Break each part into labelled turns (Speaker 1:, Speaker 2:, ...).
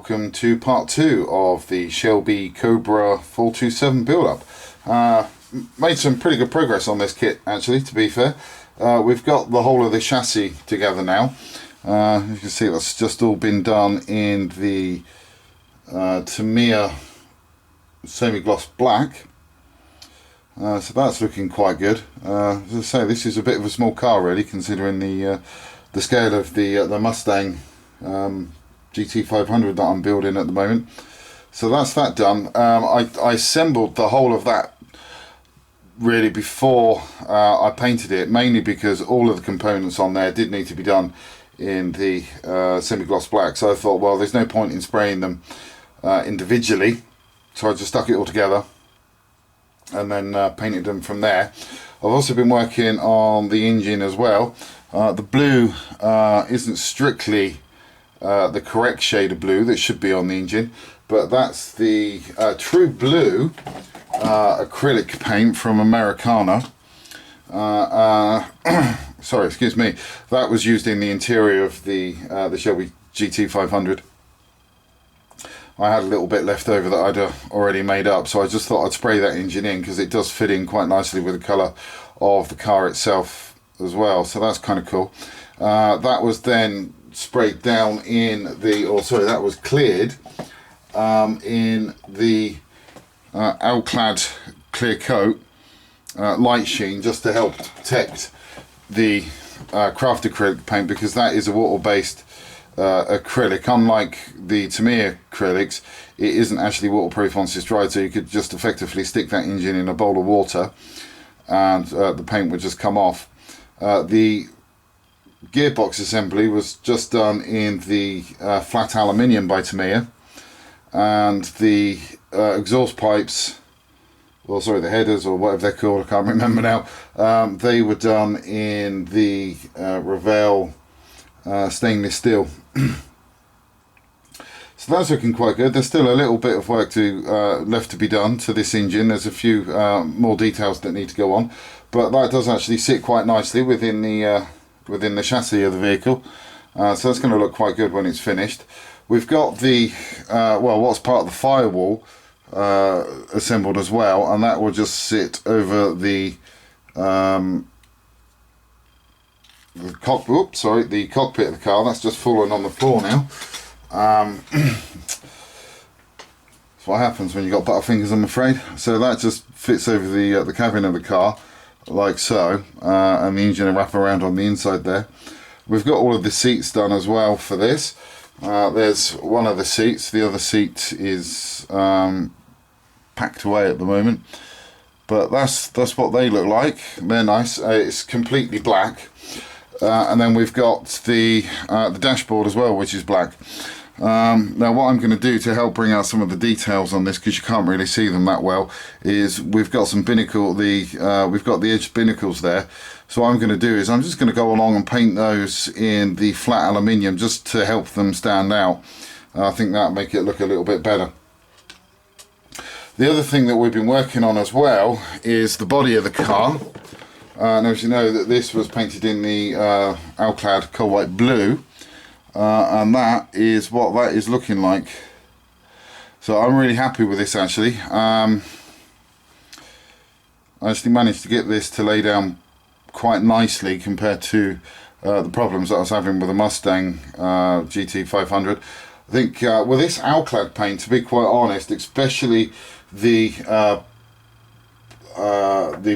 Speaker 1: welcome to part 2 of the Shelby Cobra 427 build-up. Made some pretty good progress on this kit, actually, to be fair. We've got the whole of the chassis together now. You can see that's just all been done in the Tamiya semi-gloss black. So that's looking quite good. As I say, this is a bit of a small car, really, considering the scale of the Mustang GT500 that I'm building at the moment. So that's that done. I assembled the whole of that really before I painted it, mainly because all of the components on there did need to be done in the semi-gloss black. So I thought, well, there's no point in spraying them individually, so I just stuck it all together and then painted them from there. I've also been working on the engine as well. The blue isn't strictly the correct shade of blue that should be on the engine, but that's the true blue acrylic paint from Americana. Sorry, excuse me. That was used in the interior of the Shelby GT500. I had a little bit left over that I'd already made up, so I just thought I'd spray that engine in because it does fit in quite nicely with the colour of the car itself as well. So that's kind of cool. That was then sprayed down in the, or sorry, that was cleared in the Alclad clear coat light sheen, just to help protect the craft acrylic paint, because that is a water-based acrylic. Unlike the Tamiya acrylics, it isn't actually waterproof once it's dried, so you could just effectively stick that engine in a bowl of water and the paint would just come off. The Gearbox Assembly was just done in the flat aluminium by Tamiya, and the exhaust pipes, well, sorry, the headers or whatever they're called, I can't remember now, they were done in the Revell stainless steel. So that's looking quite good. There's still a little bit of work left to be done to this engine. There's a few more details that need to go on, but that does actually sit quite nicely within the chassis of the vehicle. So that's going to look quite good when it's finished. We've got the well, what's part of the firewall assembled as well, and that will just sit over the cockpit of the car. That's just fallen on the floor now. That's what happens when you've got butterfingers, I'm afraid. So that just fits over the cabin of the car, like so, and the engine will wrap around on the inside there. We've got all of the seats done as well for this. There's one of the seats. The other seat is packed away at the moment, but that's what they look like. They're nice. It's completely black. And then we've got the dashboard as well, which is black. Now what I'm going to do to help bring out some of the details on this, because you can't really see them that well, is we've got some binnacle, we've got the edge binnacles there. So what I'm going to do is I'm just going to go along and paint those in the flat aluminium just to help them stand out. I think that'll make it look a little bit better. The other thing that we've been working on as well is the body of the car. Now, as you know, that this was painted in the Alclad coal white blue, and that is what that is looking like. So I'm really happy with this, actually. I actually managed to get this to lay down quite nicely compared to the problems that I was having with the Mustang GT500. I think with this Alclad paint, to be quite honest, especially the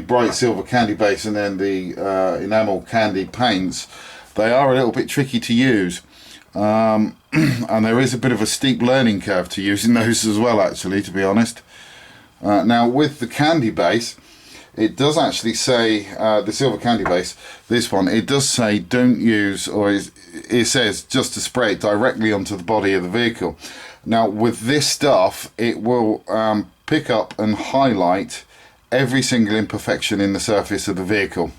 Speaker 1: bright silver candy base and then the enamel candy paints, they are a little bit tricky to use, and there is a bit of a steep learning curve to using those as well, actually, to be honest. Now with the candy base, it does actually say, the silver candy base, this one, it does say don't use, or it says just to spray it directly onto the body of the vehicle. Now with this stuff, it will pick up and highlight every single imperfection in the surface of the vehicle,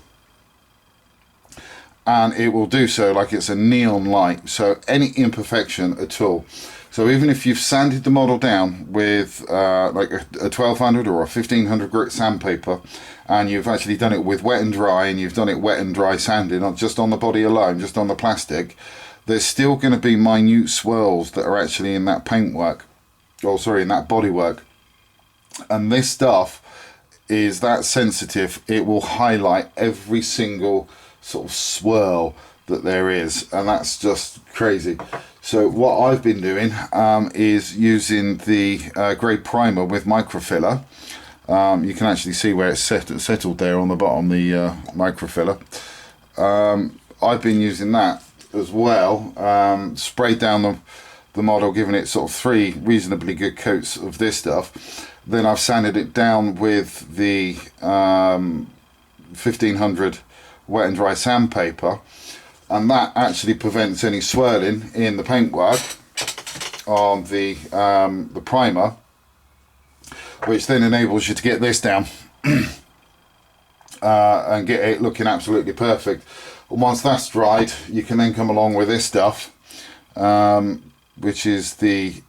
Speaker 1: and it will do so like it's a neon light, so any imperfection at all. So even if you've sanded the model down with like a 1200 or a 1500 grit sandpaper, and you've actually done it with wet and dry, and you've done it wet and dry sanding, not just on the body alone, just on the plastic, there's still going to be minute swirls that are actually in that paintwork, or sorry, in that bodywork. And this stuff is that sensitive, it will highlight every single sort of swirl that there is, and that's just crazy. So what I've been doing is using the grey primer with microfiller. You can actually see where it's settled there on the bottom, the microfiller. I've been using that as well, sprayed down the model, giving it sort of 3 reasonably good coats of this stuff. Then I've sanded it down with the 1500 wet and dry sandpaper, and that actually prevents any swirling in the paintwork on the primer, which then enables you to get this down and get it looking absolutely perfect. And once that's dried, you can then come along with this stuff, which is the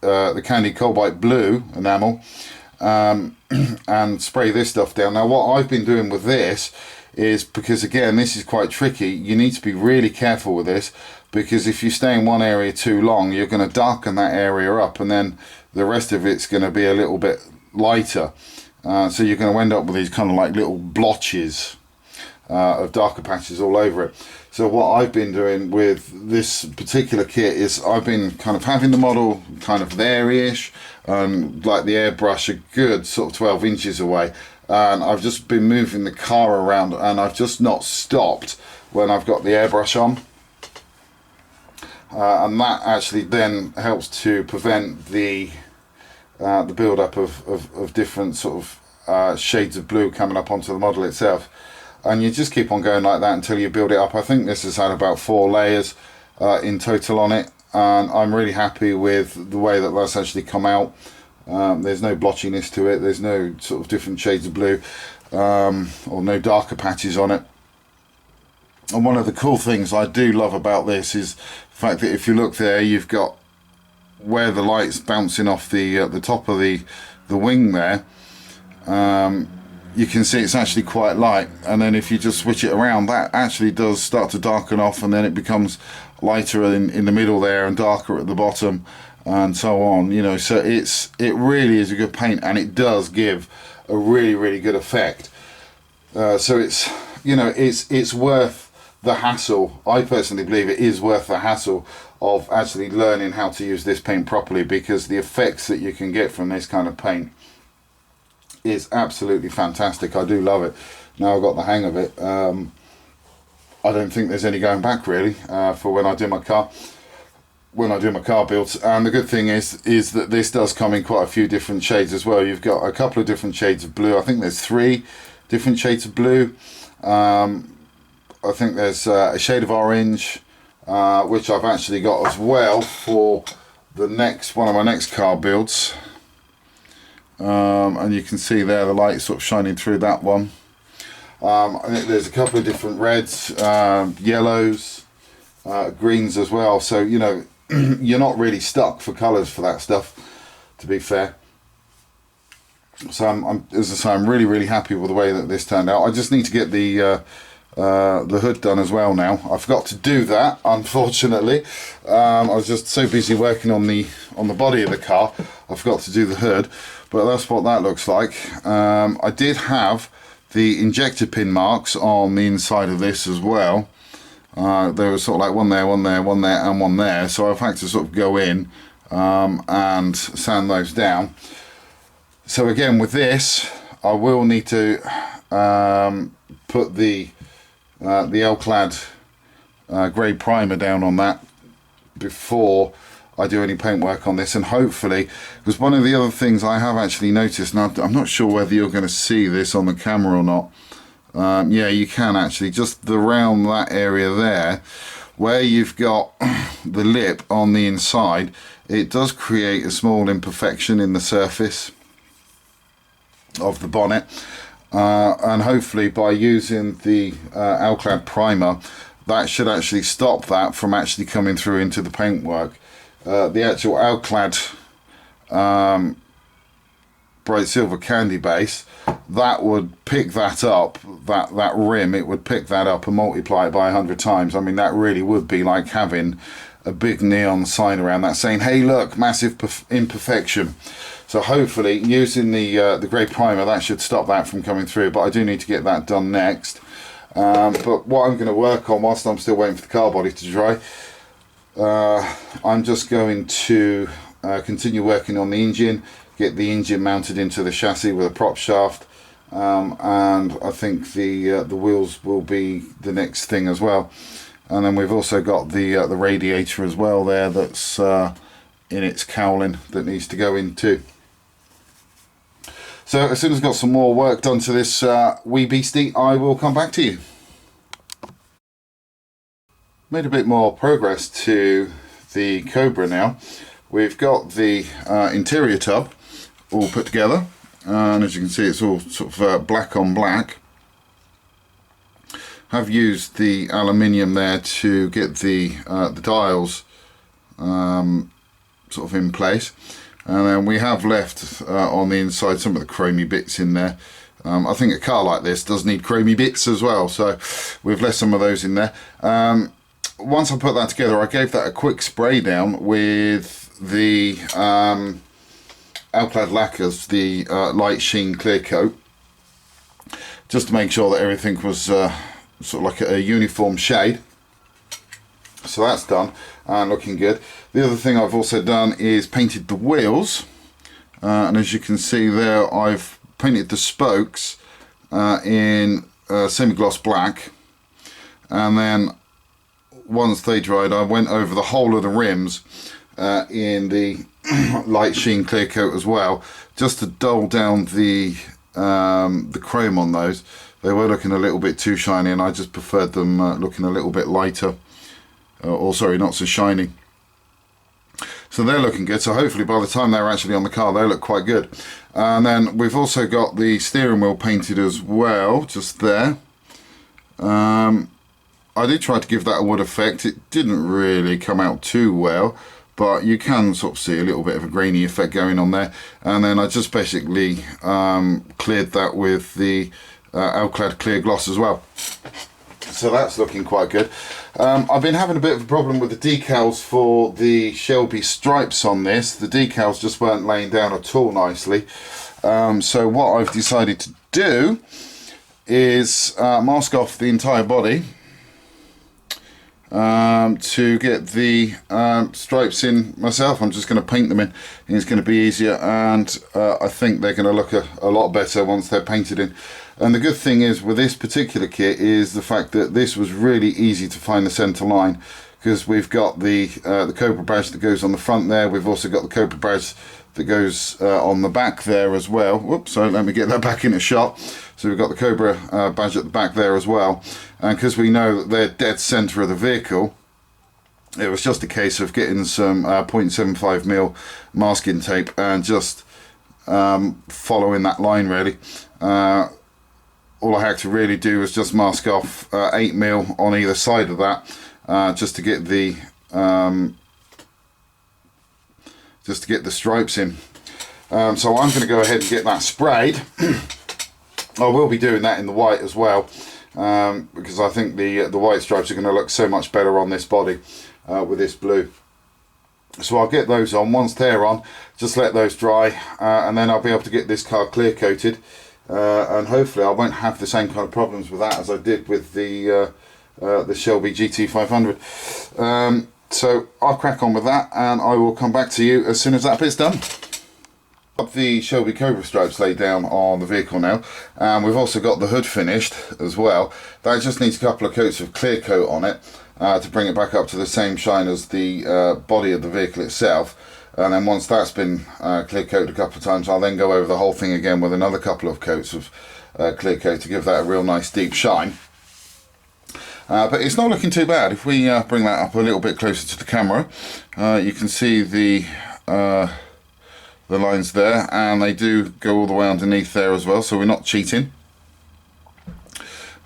Speaker 1: Candy Cobalt Blue enamel, and spray this stuff down. Now what I've been doing with this is, because again this is quite tricky, you need to be really careful with this, because if you stay in one area too long, you're going to darken that area up, and then the rest of it's going to be a little bit lighter, so you're going to end up with these kind of like little blotches of darker patches all over it. So what I've been doing with this particular kit is I've been kind of having the model kind of there-ish, and like the airbrush a good sort of 12 inches away, and I've just been moving the car around, and I've just not stopped when I've got the airbrush on, and that actually then helps to prevent the build-up of different sort of shades of blue coming up onto the model itself. And you just keep on going like that until you build it up. I think this has had about 4 layers in total on it, and I'm really happy with the way that that's actually come out. There's no blotchiness to it, there's no sort of different shades of blue, or no darker patches on it. And one of the cool things I do love about this is the fact that if you look there, you've got where the light's bouncing off the top of the wing there. You can see it's actually quite light, and then if you just switch it around, that actually does start to darken off, and then it becomes lighter in the middle there and darker at the bottom, and so on, you know. So it really is a good paint, and it does give a really good effect. So it's, you know, it's worth the hassle. I personally believe it is worth the hassle of actually learning how to use this paint properly, because the effects that you can get from this kind of paint is absolutely fantastic. I do love it. Now I've got the hang of it. I don't think there's any going back really for when I do my car builds. And the good thing is that this does come in quite a few different shades as well. You've got a couple of different shades of blue. I think there's 3 different shades of blue. I think there's a shade of orange, which I've actually got as well for the next one of my next car builds. And you can see there the light sort of shining through that one. I think there's a couple of different reds, yellows, greens as well. So, you know, you're not really stuck for colours for that stuff, to be fair. So as I say, I'm really happy with the way that this turned out. I just need to get the hood done as well now. I forgot to do that, unfortunately. I was just so busy working on the body of the car, I forgot to do the hood. But that's what that looks like. I did have the injector pin marks on the inside of this as well. There was sort of like one there, and one there. So I've had to sort of go in and sand those down. So again, with this, I will need to put the L-clad grey primer down on that before I do any paintwork on this. And hopefully, because one of the other things I have actually noticed, now I'm not sure whether you're going to see this on the camera or not. Yeah, you can actually, just around that area there, where you've got the lip on the inside, it does create a small imperfection in the surface of the bonnet. And hopefully by using the L-clad primer, that should actually stop that from actually coming through into the paintwork. The actual L-clad bright silver candy base, that would pick that up, that rim, it would pick that up and multiply it by 100 times. I mean, that really would be like having a big neon sign around that saying, hey look, massive imperfection. So hopefully using the grey primer, that should stop that from coming through, but I do need to get that done next. But what I'm going to work on whilst I'm still waiting for the car body to dry, I'm just going to continue working on the engine, get the engine mounted into the chassis with a prop shaft, and I think the wheels will be the next thing as well. And then we've also got the radiator as well there, that's in its cowling, that needs to go in too. So as soon as I've got some more work done to this wee beastie, I will come back to you. Made a bit more progress to the Cobra now. We've got the interior tub all put together, and as you can see it's all sort of black on black. I've used the aluminium there to get the dials sort of in place. And then we have left on the inside some of the chromey bits in there. I think a car like this does need chromey bits as well, so we've left some of those in there. Once I put that together, I gave that a quick spray down with the Alclad lacquers, the light sheen clear coat, just to make sure that everything was sort of like a uniform shade. So that's done and looking good. The other thing I've also done is painted the wheels, and as you can see there, I've painted the spokes in semi-gloss black, and then once they dried I went over the whole of the rims in the light sheen clear coat as well, just to dull down the chrome on those. They were looking a little bit too shiny, and I just preferred them looking a little bit lighter. Or sorry, not so shiny. So they're looking good, so hopefully by the time they're actually on the car they look quite good. And then we've also got the steering wheel painted as well, just there. I did try to give that a wood effect. It didn't really come out too well, but you can sort of see a little bit of a grainy effect going on there. And then I just basically cleared that with the Alclad clear gloss as well. So that's looking quite good. I've been having a bit of a problem with the decals for the Shelby stripes on this. The decals just weren't laying down at all nicely. So what I've decided to do is mask off the entire body to get the stripes in myself. I'm just going to paint them in. It's going to be easier, and I think they're going to look a lot better once they're painted in. And the good thing is with this particular kit is the fact that this was really easy to find the center line, because we've got the Cobra badge that goes on the front there. We've also got the Cobra badge that goes on the back there as well. Whoops, so let me get that back in a shot. So we've got the Cobra badge at the back there as well, and because we know that they're dead center of the vehicle, it was just a case of getting some 0.75mm masking tape and just following that line really. All I had to really do was just mask off 8mm on either side of that, just to get the stripes in. So I'm going to go ahead and get that sprayed. I will be doing that in the white as well, because I think the white stripes are going to look so much better on this body with this blue. So I'll get those on. Once they're on, just let those dry, and then I'll be able to get this car clear coated. And hopefully I won't have the same kind of problems with that as I did with the Shelby GT500. So I'll crack on with that, and I will come back to you as soon as that bit's done. Got the Shelby Cobra stripes laid down on the vehicle now, and we've also got the hood finished as well. That just needs a couple of coats of clear coat on it to bring it back up to the same shine as the body of the vehicle itself. And then once that's been clear coated a couple of times, I'll then go over the whole thing again with another couple of coats of clear coat to give that a real nice deep shine. But it's not looking too bad. If we bring that up a little bit closer to the camera, you can see the lines there, and they do go all the way underneath there as well, so we're not cheating.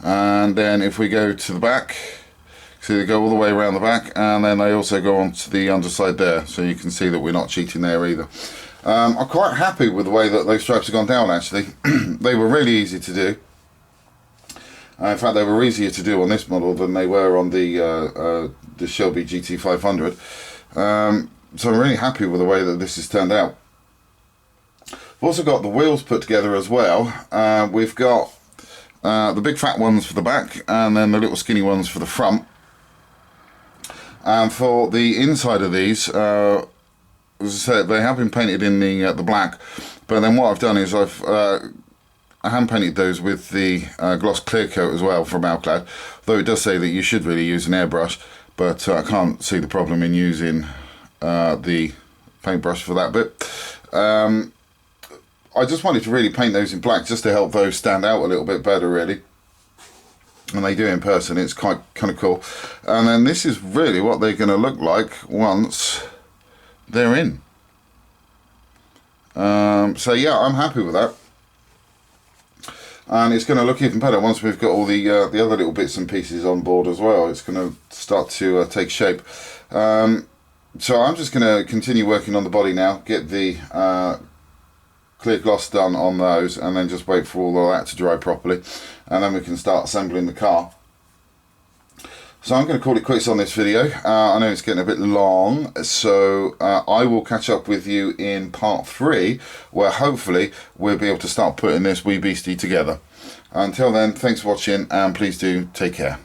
Speaker 1: And then if we go to the back, see they go all the way around the back, and then they also go onto the underside there, so you can see that we're not cheating there either. I'm quite happy with the way that those stripes have gone down actually. They were really easy to do. In fact, they were easier to do on this model than they were on the the Shelby GT500. So I'm really happy with the way that this has turned out. We've also got the wheels put together as well. We've got the big fat ones for the back, and then the little skinny ones for the front. And for the inside of these, as I said, they have been painted in the black, but then what I've done is I've hand painted those with the gloss clear coat as well from Alclad, though it does say that you should really use an airbrush, but I can't see the problem in using the paintbrush for that bit. I just wanted to really paint those in black just to help those stand out a little bit better, really. And they do in person, it's kind of cool. And then this is really what they're going to look like once they're in. So yeah, I'm happy with that. And it's going to look even better once we've got all the other little bits and pieces on board as well. It's going to start to take shape. So I'm just going to continue working on the body now, get the clear gloss done on those, and then just wait for all of that to dry properly, and then we can start assembling the car. So I'm going to call it quits on this video. I know it's getting a bit long, so I will catch up with you in part 3, where hopefully we'll be able to start putting this wee beastie together. Until then, thanks for watching, and please do take care.